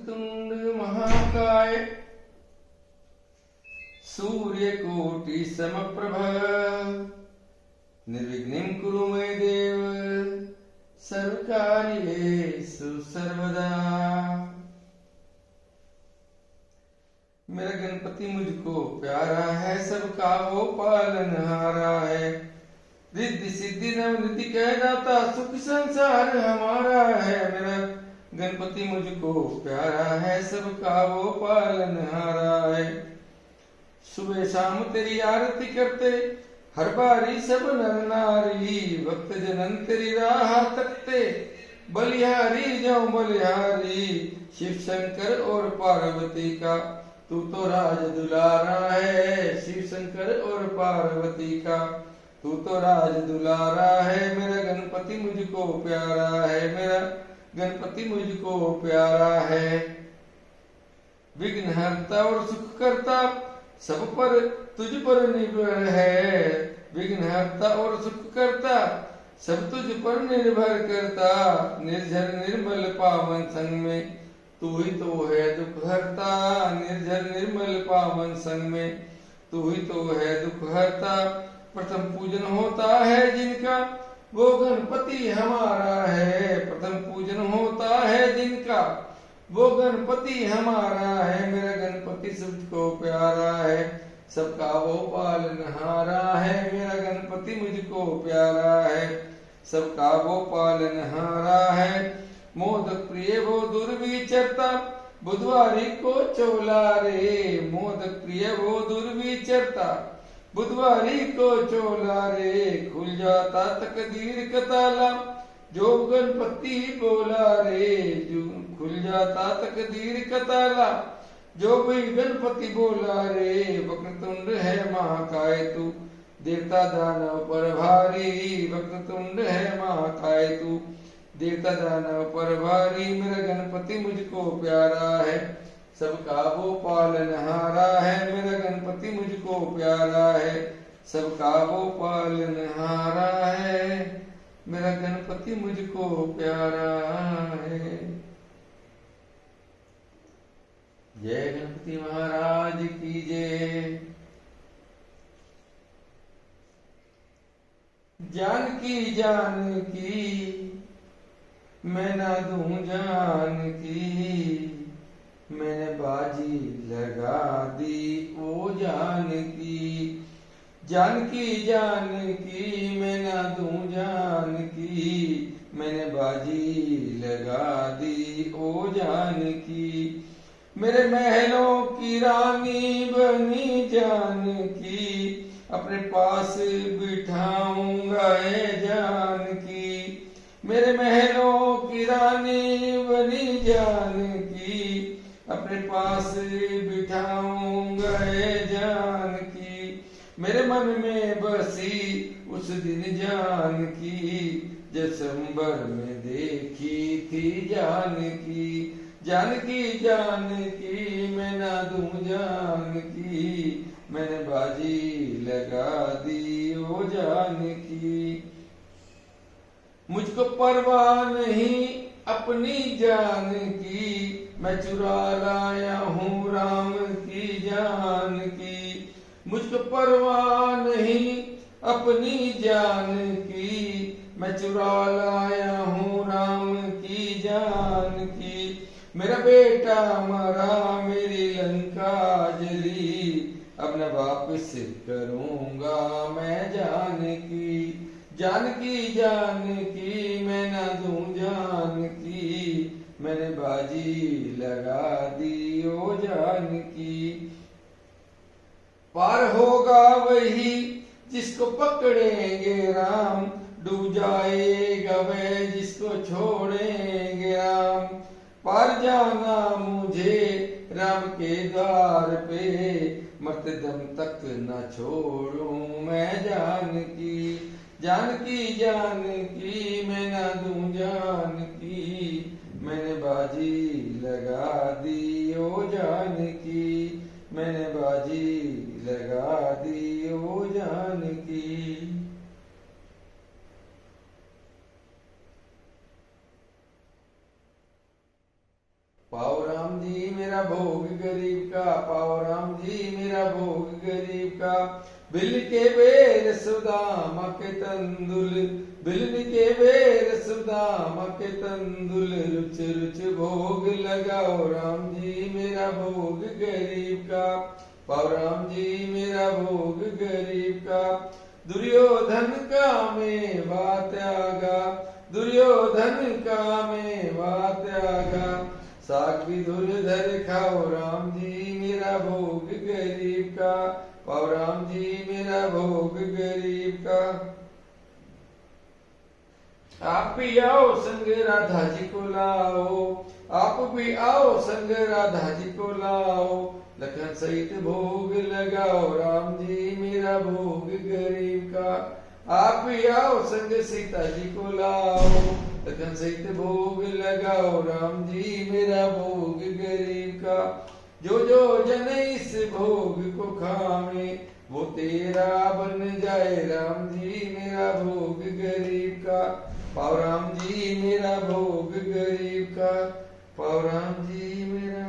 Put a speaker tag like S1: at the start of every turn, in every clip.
S1: वक्रतुंड महाकाय सूर्यकोटि समप्रभ निर्विघ्नं कुरु मे देव सर्वकार्येषु सर्वदा। मेरा गणपति मुझको प्यारा है, सबका वो पालनहारा है। रिद्धि सिद्धि नवनिधि कह दाता, सुख संसार हमारा है। मेरा गणपति मुझको प्यारा है, सबका वो पालनहारा है। सुबह शाम तेरी आरती करते, हर बारी सब नर नारी। भक्त जनन तेरी राह तकते, बलिहारी जाऊं बलिहारी। शिव शंकर और पार्वती का तू तो राज दुलारा है। शिव शंकर और पार्वती का तू तो राज दुलारा है। मेरा गणपति मुझको प्यारा है, मेरा गणपति मुझको प्यारा है। विघ्नहर्ता और सुख करता, सब पर तुझ पर निर्भर है। विघ्नहर्ता और सुख करता, सब तुझ पर निर्भर करता। निर्झर निर्मल पावन संग में तू ही तो है दुख हरता। निर्झर निर्मल पावन संग में तू ही तो है दुख हरता। प्रथम पूजन होता है जिनका, वो गणपति हमारा है। प्रथम पूजन होता है जिनका, वो गणपति हमारा है। मेरा गणपति सबको प्यारा है, सबका वो पालनहारा है। मेरा गणपति मुझको प्यारा है, सबका वो पालनहारा है। मोदक प्रिय वो दुर्विचरता, बुधवारी को चोला रे। मोदक प्रिय वो दुर्विचरता, बुधवारी को चोला रे। खुल जाता तकदीर का ताला, जो गणपति बोला रे। जो खुल जाता तकदीर का ताला, जो भी गणपति बोला रे। वक्रतुंड है महाकाय तू, देवता दानव पर भारी। वक्रतुंड है महाकाय तू, देवता दानव पर भारी। मेरा गणपति मुझको प्यारा है, सबका वो पालनहारा है। मेरा गणपति मुझको प्यारा है, सबका वो पालनहारा है। मेरा गणपति मुझको प्यारा है। जय गणपति महाराज की जय। जानकी जानकी मैं ना दूं जान की, मैंने बाजी लगा दी ओ जानकी। जानकी जानकी मैं ना दूं जान की, मैंने बाजी लगा दी ओ जानकी। मेरे महलों की रानी बनी जानकी, अपने पास बिठाऊंगा ए जानकी। मेरे महलों की रानी बनी जानकी, अपने पास बिठाऊंगा ए जानकी। मेरे मन में बसी उस दिन जानकी, दिसंबर में देखी थी जानकी। जानकी जानकी मैं ना दूं जानकी, मैंने बाजी लगा दी ओ जानकी। मुझको परवाह नहीं अपनी जान की, मैं चुरा लाया हूँ राम की जान की। मुझको परवाह नहीं अपनी जान की, मैं चुरा लाया हूँ राम की जान की। मेरा बेटा मरा मेरी लंका जली, अब न वापस करूँगा मैं जानकी। जानकी जानकी मैं ना दूं जानकी, मैंने बाजी लगा दी ओ जानकी। पार होगा वही जिसको पकड़ेंगे राम, डूब जाएगा वह जिसको छोड़ेंगे राम। पार जाना मुझे राम के द्वार पे, मरते दम तक न छोड़ूं मैं जानकी। जानकी जानकी मैं ना दूं जानकी, मैंने बाजी लगा दी ओ जानकी। मैंने बाजी लगा दी ओ जानकी। पाओ राम जी मेरा भोग गरीब का, पाओ राम जी मेरा भोग गरीब का। बिल के बेर सुदामा के तंदुल, बिल के बेर सुदामा के तंदुल, रुच रुच भोग लगाओ राम जी मेरा भोग गरीब का, पाओ राम जी मेरा भोग गरीब का। दुर्योधन का मेवा त्यागा, दुर्योधन का मेवा त्यागा, साग भी धुरधर खाओ राम जी मेरा भोग गरीब का, पाओ राम जी मेरा भोग गरीब का। आप भी आओ संग राधा जी को लाओ, आप भी आओ संग राधा जी को लाओ, लखन सहित भोग लगाओ राम जी मेरा भोग गरीब का। आप भी आओ संग सीता जी को लाओ, लखन सहित भोग लगाओ राम जी मेरा भोग गरीब का। जो जो जन इस भोग को खावे, वो तेरा बन जाए राम जी मेरा भोग गरीब का, पाओ राम जी मेरा भोग गरीब का, पाओ राम जी मेरा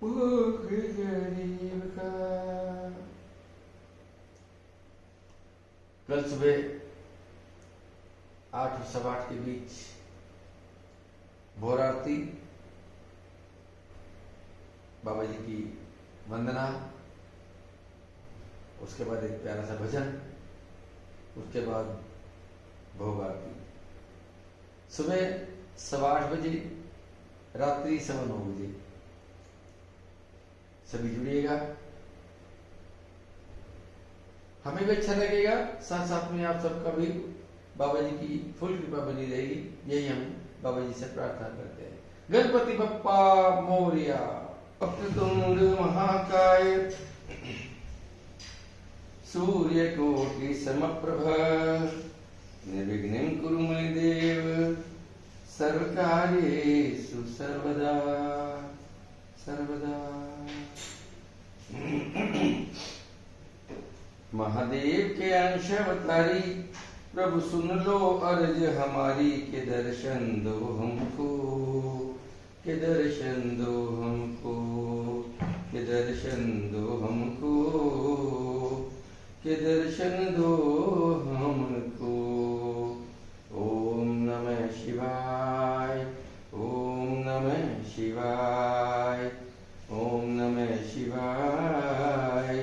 S1: भोग गरीब का। कल सुबह 8 और 8:15 के बीच भोर आरती, बाबा जी की वंदना, उसके बाद एक प्यारा सा भजन, उसके बाद भोग आरती। सुबह 8:15 बजे, रात्रि 9:15 बजे। सभी जुड़िएगा, हमें भी अच्छा लगेगा, साथ साथ में आप सबका भी बाबा जी की फुल कृपा बनी रहेगी, यही हम बाबा जी से प्रार्थना करते हैं। गणपति बप्पा मोरिया। वक्रतुंड महाकाय, सूर्यकोटि समप्रभ, निर्विघ्नं कुरु मे देव, सर्वकार्येषु सर्वदा सर्वदा। महादेव के अंश अवतारी, प्रभु सुन लो अर्ज हमारी, के दर्शन दो हमको, के दर्शन दो हमको, के दर्शन दो हमको, के दर्शन दो हमको। ओम नमः शिवाय, ओम नमः शिवाय, ओम नमः शिवाय,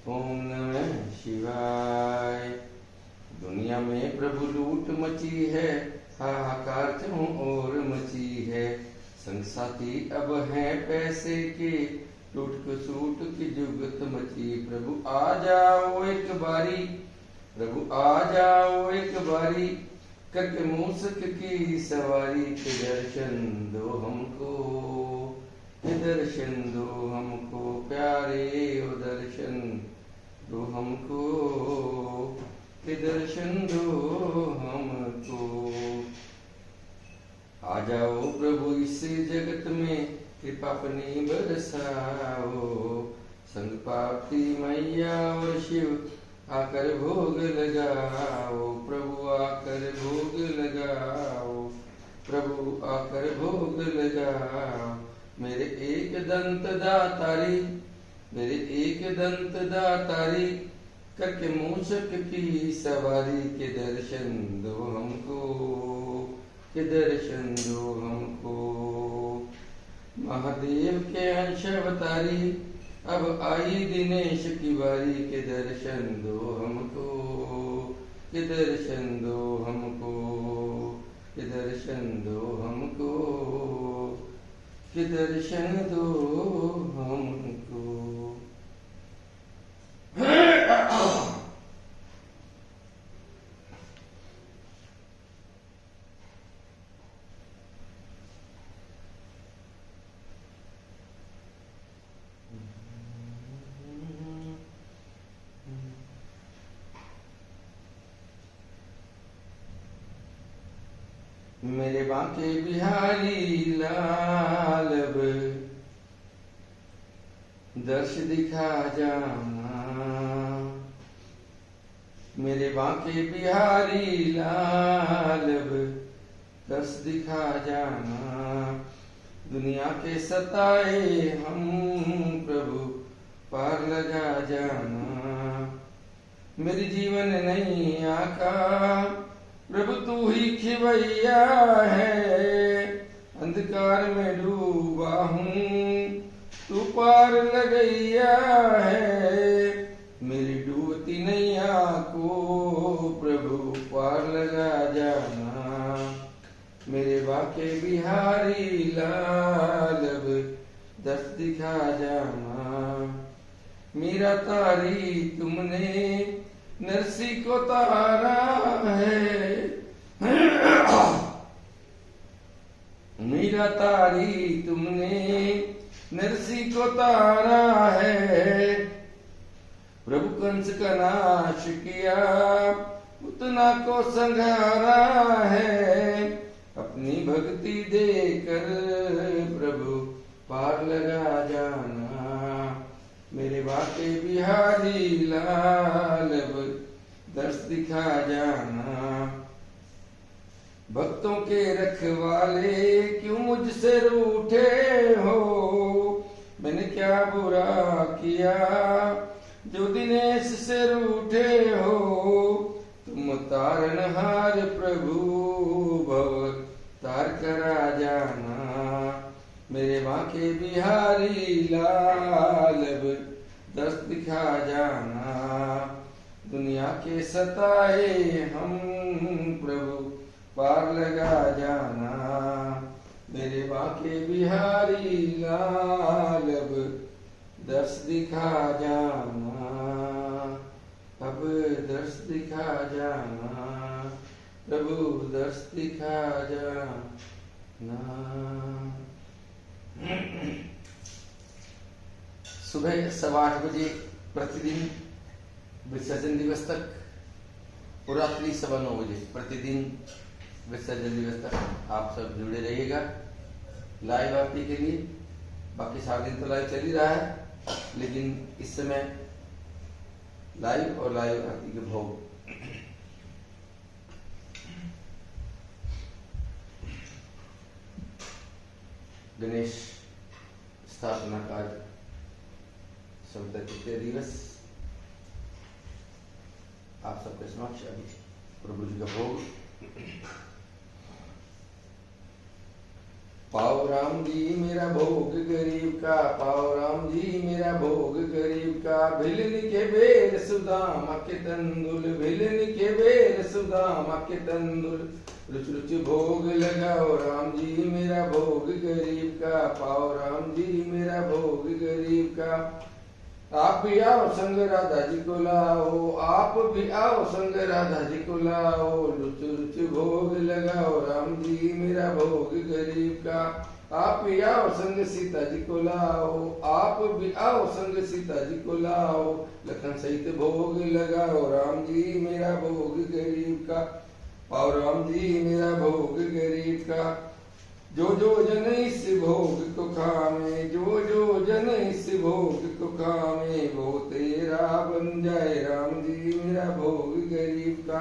S1: ओम नमः शिवाय। दुनिया में प्रभु लूट मची है, हाहाकार चारों ओर मची है, संग साथी अब हैं पैसे के, टूट के सूट की जुगत मची। प्रभु आ जाओ एक बारी, प्रभु आ जाओ एक बारी, करके मूसक की सवारी, के दर्शन दो हमको, के दर्शन दो हमको, प्यारे ओ दर्शन दो हमको, के दर्शन दो हमको। आ जाओ प्रभु इस जगत में, कृपा अपनी बरसाओ, संग पार्वती मैया और शिव आकर भोग लगाओ, प्रभु आकर भोग लगाओ, प्रभु आकर भोग लगाओ। मेरे एक दंत दातारी, मेरे एक दंत दातारी, करके मूषक की सवारी, के दर्शन दो हमको, के दर्शन दो हमको। महादेव के अंश अवतारी, अब आई दिनेश की बारी, के दर्शन दो हमको, के दर्शन दो हमको, के दर्शन दो हमको, के दर्शन दो हमको। मेरे बांके बिहारी लाल, दर्श दिखा जाना, मेरे बांके बिहारी लाल, दर्श दिखा जाना। दुनिया के सताए हम प्रभु पार लगा जाना। मेरी जीवन नहीं आका प्रभु तू ही खिवैया है। अंधकार में डूबा हूँ तू पार लगैया है। मेरी डूबती नैया को प्रभु पार लगा जाना। मेरे बाके बिहारी लाल दर्श दिखा जाना। मीरा तारी तुमने नरसी को तारा है। मीरा तारी तुमने नरसी को तारा है। प्रभु कंस का नाश किया उतना को संघारा है। अपनी भक्ति देकर प्रभु पार लगा जाना। मेरे बाके बिहारी लाल दर्श दिखा जाना। भक्तों के रखवाले क्यों मुझसे रूठे हो। मैंने क्या बुरा किया जो दिनेश से रूठे हो। तुम तारनहार प्रभु भव तार करा जाना। मेरे बाके बिहारी लाल दर्श दिखा जाना। दुनिया के सताए हम प्रभु पार लगा जाना। मेरे बाके बिहारी लाल दर्श दिखा जाना। अब दर्श दिखा जाना प्रभु दर्श दिखा जाना। सुबह 8:15 बजे प्रतिदिन विसर्जन दिवस तक और रात्रि 9:15 बजे प्रतिदिन विसर्जन दिवस तक आप सब जुड़े रहिएगा लाइव आरती के लिए। बाकी 7 दिन तो लाइव चल ही रहा है, लेकिन इस समय लाइव और लाइव आरती के भोग गणेश स्थापना कार्य संविदा तृतीय दिवस आप सबके समक्ष अभी प्रभु जी का भोग। पाओ राम जी मेरा भोग गरीब का। पाओ राम जी मेरा भोग गरीब का। भिलन के बेर सुदामा के तंदुल। भिलन के बेर सुदामा के तंदुल। रुच रुच भोग लगाओ राम जी मेरा भोग गरीब का। पाओ राम जी मेरा भोग गरीब का। आप भी आओ संग राधा जी को लाओ। आप भी आओ संग राधा जी को लाओ। रुच रुच भोग लगाओ राम जी मेरा भोग गरीब का। आप भी आओ संग सीता जी को लाओ। आप भी आओ संग सीता जी को लाओ। लखन सहित भोग लगाओ राम जी मेरा भोग गरीब का। पाओ राम जी मेरा भोग गरीब का। जो जो जन इस भोग को खामे। जो जो जन इस भोग को खामे। वो तेरा बन जाए राम जी मेरा भोग गरीब का।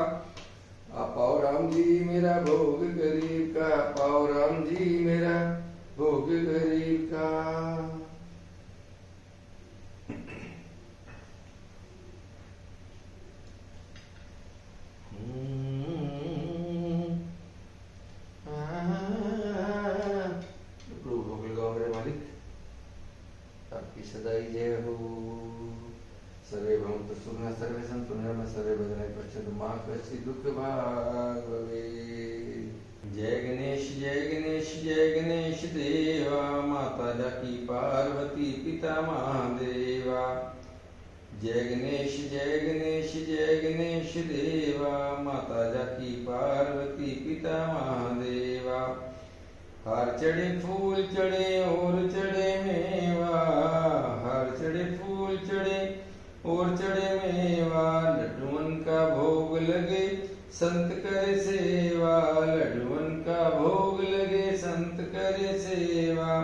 S1: पाओ राम जी मेरा भोग गरीब का। पाओ राम जी मेरा भोग गरीब का। सदाई जय हो। सर्वे भवन्तु सुखिनः सर्वे सन्तु निरामयाः सर्वे भद्राणि पश्यन्तु मा कश्चित् दुःखभाग् भवेत्। जय गणेश जय गणेश जय गणेश देवा। माता जाकी पार्वती पिता महादेवा। जय गणेश जय गणेश जय गणेश देवा। माता जाकी पार्वती पिता महादेवा। हार चढ़े फूल चढ़े और चढ़े मेवा। हार चढ़े फूल चढ़े और चढ़े मेवा। लड्डुअन का भोग लगे संत करे सेवा। लड्डुअन का भोग लगे संत करे सेवा।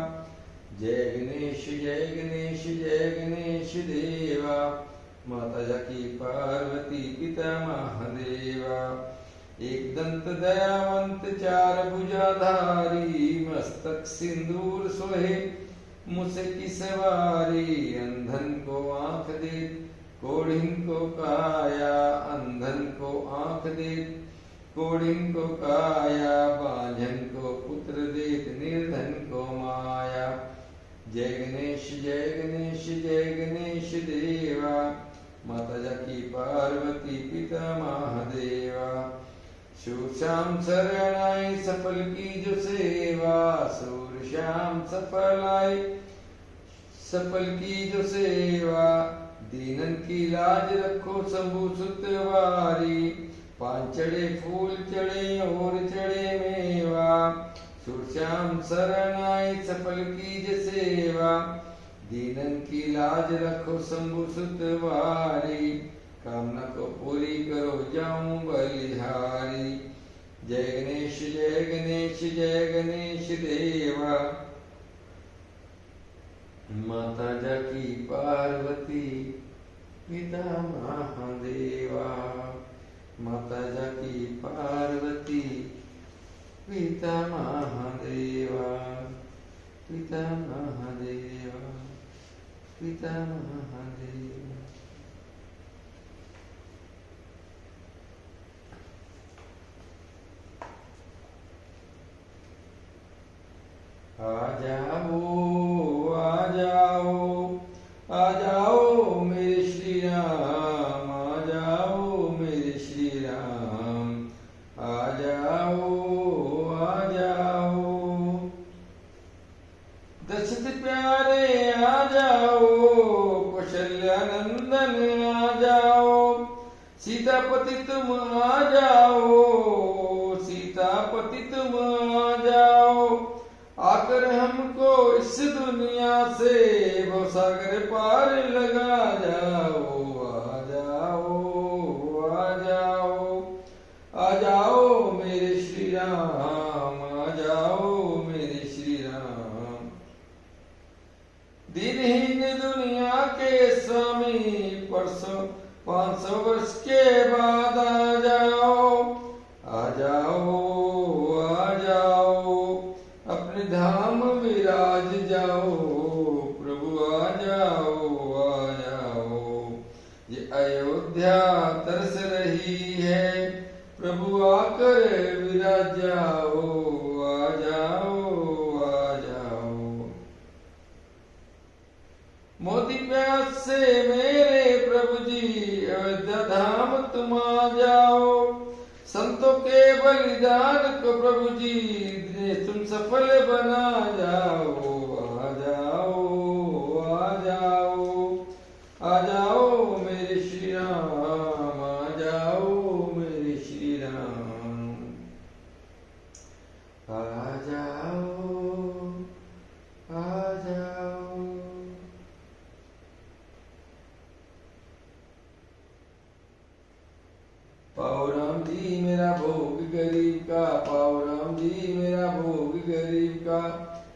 S1: जय गणेश जय गणेश जय गणेश देवा। माता जाकी पार्वती पिता महादेवा। एक दंत दयावंत चार भुजाधारी, मस्तक सिंदूर सोहे मुझसे की सवारी। अंधन को आंख दे कोढ़िन को काया, अंधन को आंख दे कोढ़िन को काया। बांझन को पुत्र देत निर्धन को माया। जय गणेश जय गणेश जय गणेश देवा, माता जाकी पार्वती पिता महादेवा। सूर श्याम शरण आए सफल की जो सेवा, सूर श्याम सफल की जो सेवा। दीनन की लाज रखो शंभु सुत वारी, पान चढ़े फूल चढ़े और चढ़े मेवा। सूर श्याम शरण आए सफल की जो सेवा, दीनन की लाज रखो शंभु सुत वारी। कामना को पूरी करो जाऊं बलिहारी। जय गणेश जय गणेश जय गणेश देवा, माता जाकी पार्वती पिता महादेवा। माता जाकी पार्वती पिता महादेवा, पिता महादेवा, पिता महादेवा। आ जाओ आ जाओ आ जाओ मेरे श्री राम, आ जाओ मेरे श्री राम। आ जाओ आ जाओ दशरथ प्यारे, आ जाओ कौशल्या नंदन, आ जाओ सीतापति तुम आ जाओ, सीतापति तुम आ जाओ। आकर हमको इस दुनिया से वो सागर पार लगा जाओ। आ जाओ आ जाओ आ जाओ मेरे श्री राम, आ जाओ मेरे श्री राम। दिनहीन दुनिया के स्वामी, परसों 500 वर्ष के बाद आ जाओ। आ जाओ आ जाओ अपने धाम विराज जाओ, प्रभु आ जाओ आ जाओ। ये अयोध्या तरस रही है, प्रभु आकर विराज जाओ। आ जाओ आ जाओ मोती प्यास से मेरे प्रभु जी, अयोध्या धाम तुम आ जाओ। संतों के बलिदान को प्रभु जी तुम सफल बना जाओ। आ जाओ आ जाओ आ जाओ मेरे श्री राम, आ जाओ मेरे श्री राम। आ जाओ आ जाओ। पाओ राम जी मेरा भोग गरीब का, पाओ राम जी मेरा भोग गरीब का।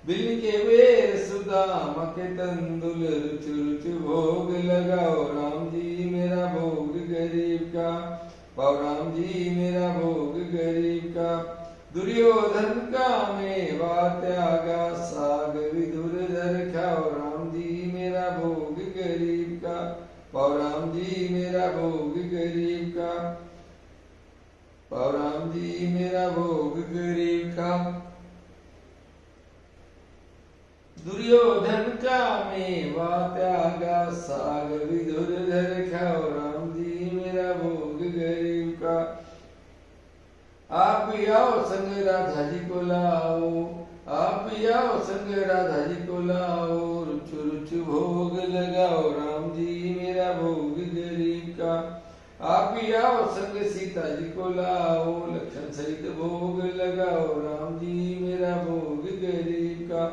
S1: बिल के बेर सुदाम के तंदुल, रुचु रुचु भोग लगाओ राम जी मेरा भोग गरीब का। पाओ राम जी मेरा भोग गरीब का। दुर्योधन का मेवा त्यागा, साग विदुरधर खाओ राम जी मेरा भोग गरीब का। पाओ राम जी मेरा भोग गरीब का, पाओ राम जी मेरा भोग गरीब का। दुर्योधन का मेवा त्यागा, साग विदुरधर खाओ राम जी मेरा भोग गरीब का। आप आओ संग राधा जी को लाओ, आप आओ संग राधा जी को लाओ। रुचु रुचु भोग लगाओ राम जी मेरा भोग गरीब का। आप आओ संग सीता जी को लाओ, लक्ष्मण सहित भोग लगाओ राम जी मेरा भोग गरीब का।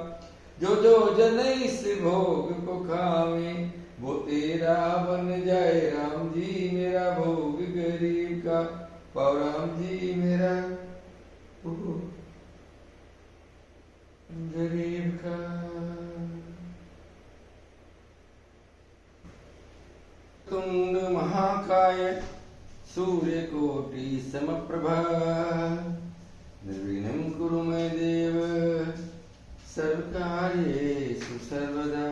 S1: जो जो जन इस भोग को खावे, वो तेरा बन जाए राम जी मेरा भोग गरीब का। पाओ राम जी मेरा भोग गरीब का। तुंड महाकाय सूर्यकोटि समप्रभा निर्विघ्नं कुरु मे देव सर्वकार्येषु सर्वदा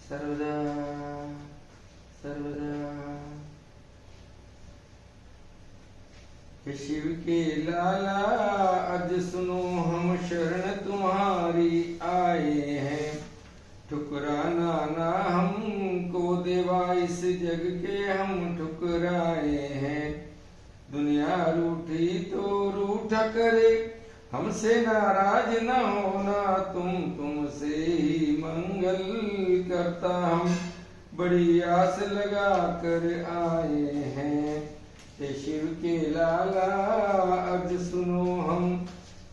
S1: सर्वदा सर्वदा। हे शिव के लाला अज सुनो हम शरण तुम्हारी आए हैं, ठुकराना ना हमको देवा इस जग के हम ठुकराए हैं। दुनिया रूठी तो रूठा करे, हमसे नाराज न होना तुम, तुमसे ही मंगल करता हम बड़ी आस लगा कर आए हैं। हे शिव के लाला अब सुनो हम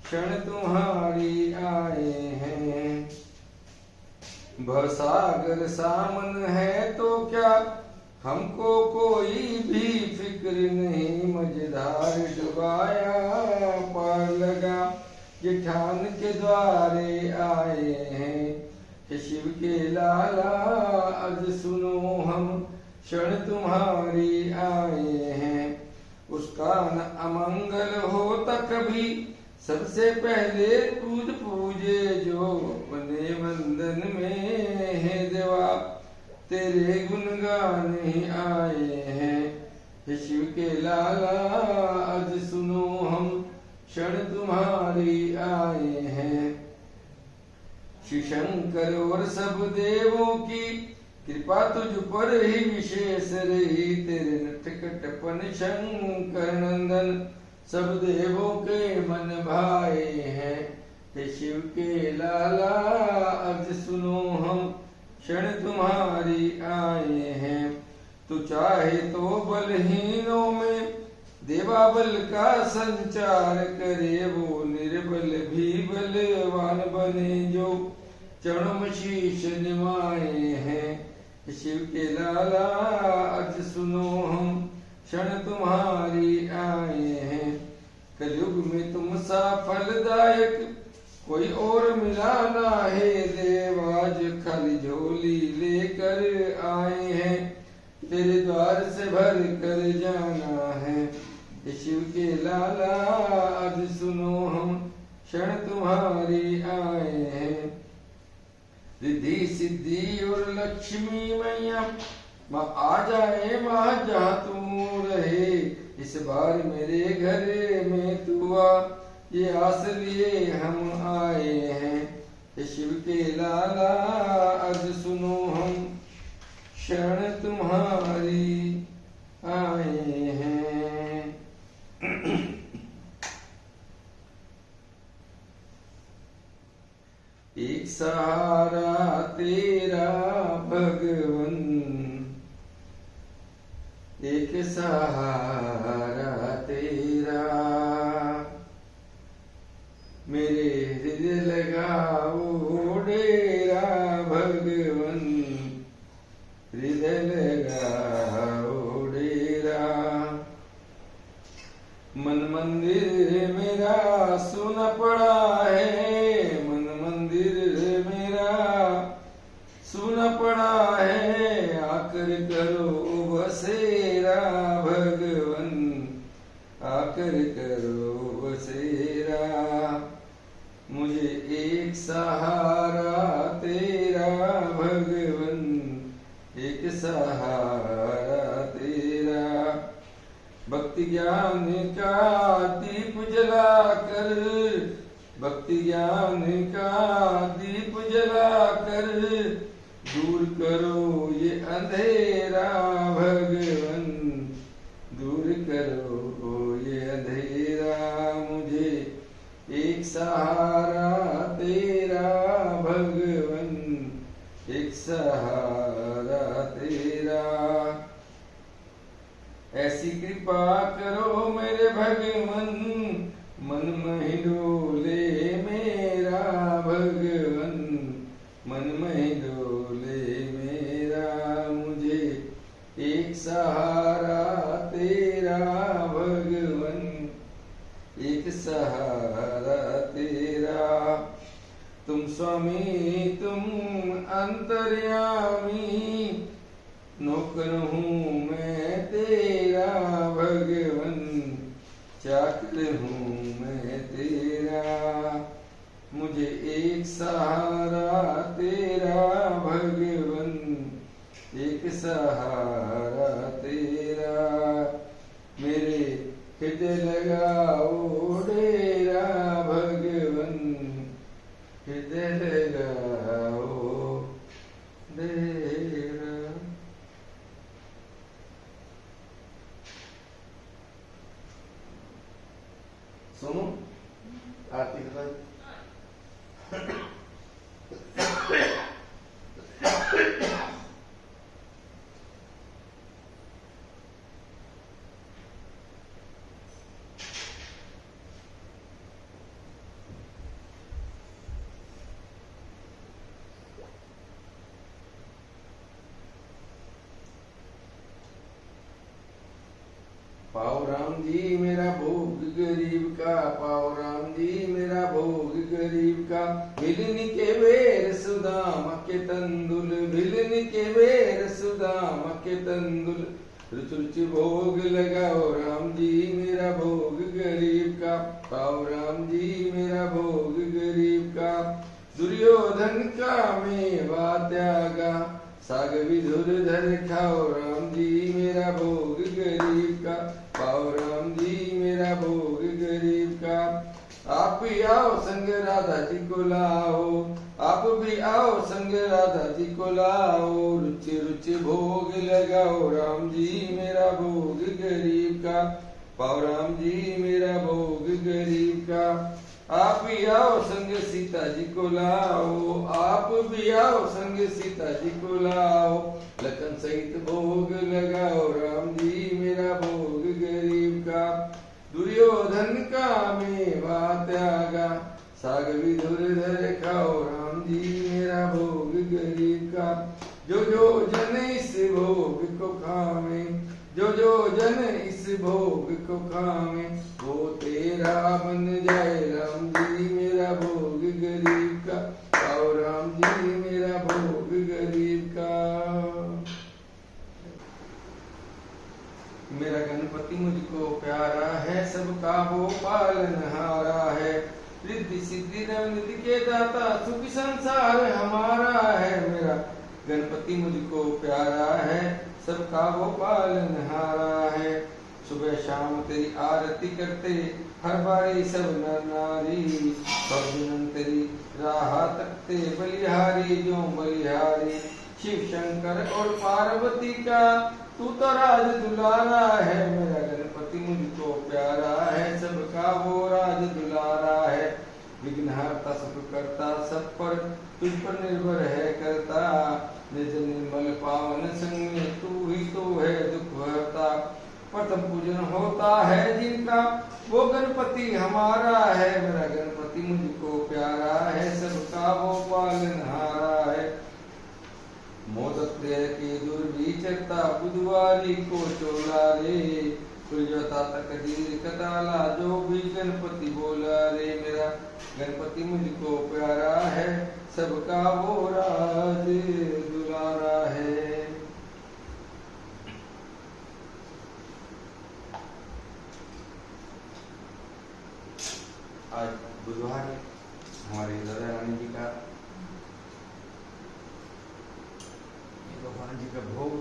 S1: क्षण तुम्हारी आए हैं। भवसागर सामन है तो क्या हमको कोई भी फिक्र नहीं, मझधार डुबाया पार लगा ये ठान के द्वारे आए हैं। हे शिव के लाला अब सुनो हम क्षण तुम्हारी आए हैं। उसका न अमंगल होता कभी, सबसे पहले पूजे जो अपने वंदन में है देवा, तेरे गुणगान ही आए हैं। हे शिव के लाला आज सुनो हम क्षण तुम्हारी आए हैं। शिव शंकर और सब देवों की कृपा तुझ पर ही विशेष रही, तेरे नटखटपन शंकर नंदन सब देवों के मन भाए हैं। हे शिव के लाला अब सुनो हम क्षण तुम्हारी आए हैं। तू चाहे तो बलहीनों में देवा बल का संचार करे, वो निर्बल भी बलवान बने जो चरणों में शीश निभाए हैं। शिव के लाला आज सुनो हम क्षण तुम्हारी आए हैं। कलयुग में तुम सा फलदायक कोई और मिला ना है देवा, आज खाली झोली लेकर आए हैं, तेरे द्वार से भर कर जाना है। शिव के लाला आज सुनो हम क्षण तुम्हारी आए हैं। रिद्धि सिद्धि और लक्ष्मी मैया माँ आ जाए, माँ जहाँ तू रहे, इस बार मेरे घर में तू आ, ये आस लिए हम आए हैं। शिव के लाला आज सुनो हम क्षण तुम्हारी आए हैं। एक सहारा तेरा भगवन, एक सहारा तेरा, मेरे हृदय लगाओ डेरा भगवन, हृदय लगाओ डेरा। मन मंदिर मेरा सुना पड़ा है, मन मंदिर मेरा सुना पड़ा है, आकर करो बसेरा भगवन, आकर करो बसेरा। मुझे एक सहारा तेरा भगवन, एक सहारा तेरा। भक्ति ज्ञान का दीप जलाकर, भक्ति ज्ञान का दीप जलाकर, दूर करो ये अंधेरा भगवन, दूर करो ये अंधेरा। मुझे एक सहारा तेरा भगवन, एक सहारा तेरा। ऐसी कृपा करो मेरे भगवन, मन में डोले मेरा भगवन, मन में डोले मेरा। मुझे एक सहारा तेरा भगवन, एक सहारा तेरा। तुम स्वामी तुम अंतर्यामी, नौकर हूँ मैं तेरा भगवन, चाकर हूँ मैं तेरा, मुझे एक सहारा तेरा भगवन, एक सहारा तेरा, मेरे हृदय लगाओ डेरा भगवन, हृदय लगाओ डेरा। सुनो आरती का पाओ राम जी मेरा भोग गरीब का, पाओ राम जी मेरा भोग गरीब का, भिलन के बेर सुदाम के तंदुल, भिलन के बेर सुदाम के तंदुल, रुच रुच भोग लगाओ राम जी मेरा भोग गरीब का, पाओ राम जी मेरा भोग गरीब का, दुर्योधन का मेवा त्यागा, साग विधुर धर खाओ राम जी मेरा भोग गरीब का, पाओ राम जी मेरा भोग गरीब का, आप भी आओ संग राधा जी को लाओ, आप भी आओ संग राधा जी को लाओ, रुचि रुचि भोग लगाओ राम जी मेरा भोग गरीब का, पाओ राम जी मेरा भोग गरीब का, आप भी आओ संग सीता जी को लाओ, आप भी आओ संग सीता जी को लाओ, लखन सहित भोग लगाओ राम जी मेरा भोग गरीब का, दुर्योधन का मेवा त्यागा, साग विधुर धर खाओ राम जी मेरा भोग गरीब का, जो जो जन इस भोग को खावे, जो जो जन इस भोग को खावे, वो तेरा बन जाए राम जी मेरा भोग गरीब का, पाओ राम जी मेरा भोग गरीब का। मेरा गणपति मुझको प्यारा है, सबका वो पालनहारा है, रिद्धि सिद्धि निधि के दाता, सुख संसार हमारा है, मेरा गणपति मुझको प्यारा है, सबका वो पालनहारा है, सुबह शाम तेरी आरती करते हर बारी सब नर नारी, भजन तेरी राह तकते बलिहारी जो बलिहारी, शिव शंकर और पार्वती का तू तो राज दुलारा है, मेरा गणपति मुझको प्यारा है, सबका वो राज दुलारा है, विघ्नहर्ता सब करता सब पर तुझ पर निर्भर है करता, निज निर्मल पावन संग में तू ही तो है दुख हरता, प्रथम पूजन होता है जिनका वो गणपति हमारा है, मेरा गणपति मुझको प्यारा है, सबका वो पालनहारा है, मोदक की दुर्विचरता बुधवारी को चोला रे, कुलजता तकदीर कताला जो भी गणपति बोला रे, मेरा गणपति मुझको प्यारा है, सबका वो राज दुलारा है। आज बुधवार है, हमारी राधा रानी जी का भगवान जी का भोग,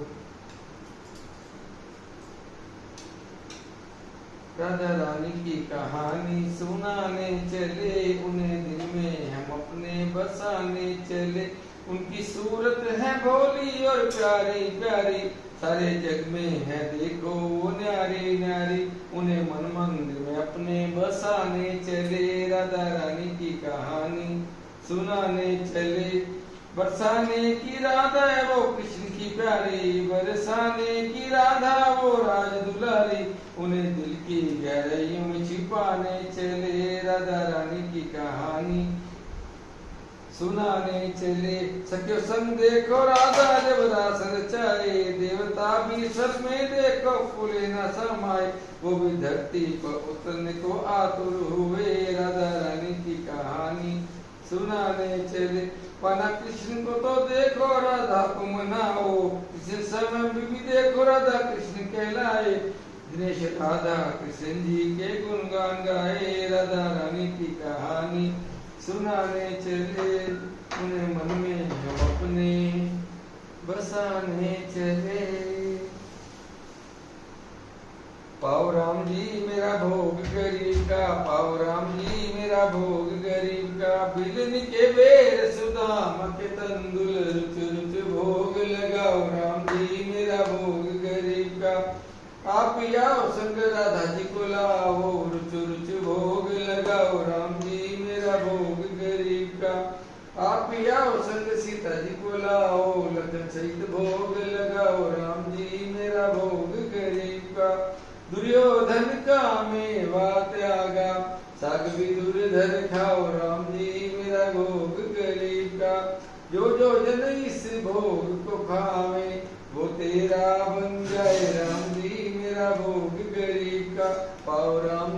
S1: राधा रानी की कहानी सुनाने चले, उन्हें दिल में हम अपने बसाने चले, उनकी सूरत है भोली और प्यारी प्यारी, सारे जग में है देखो वो न्यारी न्यारी, उन्हें मन मंदिर में अपने बसाने चले, राधा रानी की कहानी सुनाने चले, बरसाने की राधा है वो कृष्ण की प्यारी, बरसाने की राधा वो राज दुलारी, उन्हें दिल की गहराइयों में छिपाने चले, राधा रानी की कहानी सुनाने चले, सखियो संग देखो राधा जब रास रचाए, देवता भी सर में देखो फूले न समाए, वो भी धरती पर उतरने को आतुर हुए, राधा रानी की कहानी सुनाने चले। पाना कृष्ण को तो देखो राधा को मनाओ, कृष्ण समय में भी देखो राधा कृष्ण कहलाए। दिनेश राधा कृष्ण जी के गुणगान गाए, राधा रानी की कहानी सुनाने चले। उन्हें मन में हम अपने बसाने चले। पाओ राम जी मेरा भोग गरीब का, पाओ राम जी मेरा भोग गरीब का। बिलन के बेर सुदाम के तंदुल, रुच रुच भोग लगाओ राम जी मेरा भोग गरीब का। आप आओ संग राधा जी को लाओ, रुच रुच भोग लगाओ राम जी मेरा भोग गरीब का। आप आओ संग सीता जी को लाओ, लखन सहित भोग लगाओ राम जी मेरा भोग गरीब का। दुर्योधन का मेवा त्यागा, साग भी दुर्धर खाओ राम जी मेरा भोग गरीब का। जो जो जन इस भोग को खावे, वो तेरा बन जाए राम जी मेरा भोग गरीब का। पाओ राम